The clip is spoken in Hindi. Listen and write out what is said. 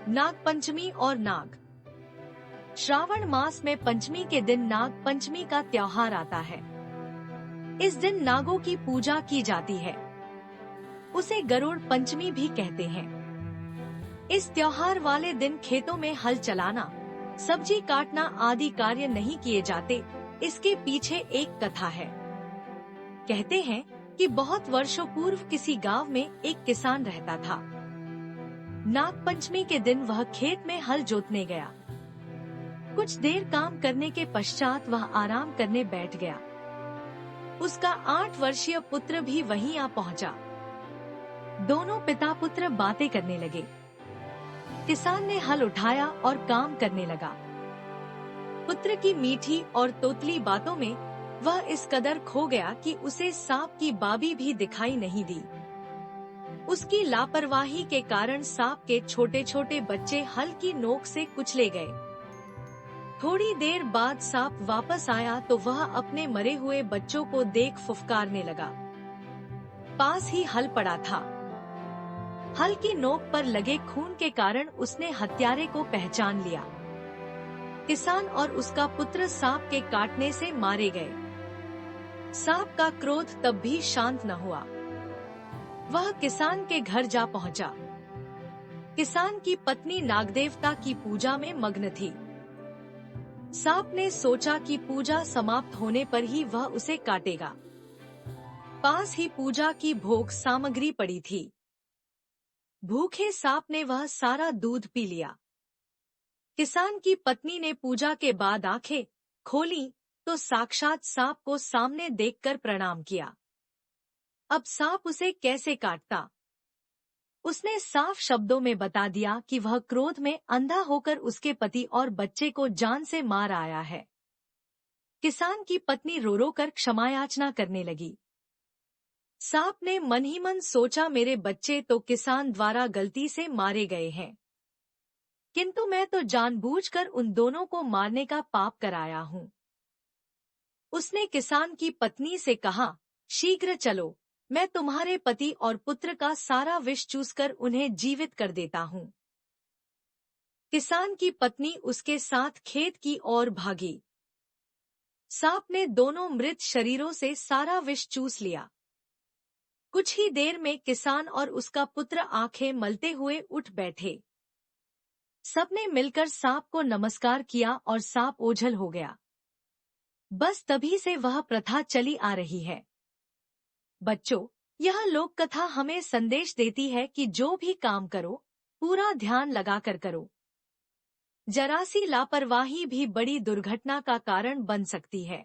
नाग पंचमी और नाग। श्रावण मास में पंचमी के दिन नाग पंचमी का त्योहार आता है। इस दिन नागों की पूजा की जाती है। उसे गरुड़ पंचमी भी कहते हैं। इस त्योहार वाले दिन खेतों में हल चलाना, सब्जी काटना आदि कार्य नहीं किए जाते। इसके पीछे एक कथा है। कहते हैं कि बहुत वर्षों पूर्व किसी गांव में एक किसान रहता था। नाग पंचमी के दिन वह खेत में हल जोतने गया। कुछ देर काम करने के पश्चात वह आराम करने बैठ गया। उसका 8 वर्षीय पुत्र भी वहीं आ पहुंचा। दोनों पिता पुत्र बातें करने लगे। किसान ने हल उठाया और काम करने लगा। पुत्र की मीठी और तोतली बातों में वह इस कदर खो गया कि उसे सांप की बाबी भी दिखाई नहीं दी। उसकी लापरवाही के कारण सांप के छोटे छोटे बच्चे हल की नोक से कुचले गए। थोड़ी देर बाद सांप वापस आया तो वह अपने मरे हुए बच्चों को देख फुफकारने लगा। पास ही हल पड़ा था। हल की नोक पर लगे खून के कारण उसने हत्यारे को पहचान लिया। किसान और उसका पुत्र सांप के काटने से मारे गए। सांप का क्रोध तब भी शांत न हुआ। वह किसान के घर जा पहुंचा। किसान की पत्नी नागदेवता की पूजा में मग्न थी। सांप ने सोचा कि पूजा समाप्त होने पर ही वह उसे काटेगा। पास ही पूजा की भोग सामग्री पड़ी थी। भूखे सांप ने वह सारा दूध पी लिया। किसान की पत्नी ने पूजा के बाद आंखें खोली तो साक्षात सांप को सामने देखकर प्रणाम किया। अब सांप उसे कैसे काटता? उसने साफ शब्दों में बता दिया कि वह क्रोध में अंधा होकर उसके पति और बच्चे को जान से मार आया है। किसान की पत्नी रो रो कर क्षमायाचना करने लगी। सांप ने मन ही मन सोचा, मेरे बच्चे तो किसान द्वारा गलती से मारे गए हैं, किंतु मैं तो जानबूझकर उन दोनों को मारने का पाप कराया हूँ। उसने किसान की पत्नी से कहा, शीघ्र चलो, मैं तुम्हारे पति और पुत्र का सारा विष चूसकर उन्हें जीवित कर देता हूँ। किसान की पत्नी उसके साथ खेत की ओर भागी। सांप ने दोनों मृत शरीरों से सारा विष चूस लिया। कुछ ही देर में किसान और उसका पुत्र आंखें मलते हुए उठ बैठे। सबने मिलकर सांप को नमस्कार किया और सांप ओझल हो गया। बस तभी से वह प्रथा चली आ रही है। बच्चों, यह लोक कथा हमें संदेश देती है कि जो भी काम करो, पूरा ध्यान लगाकर करो। जरा सी लापरवाही भी बड़ी दुर्घटना का कारण बन सकती है।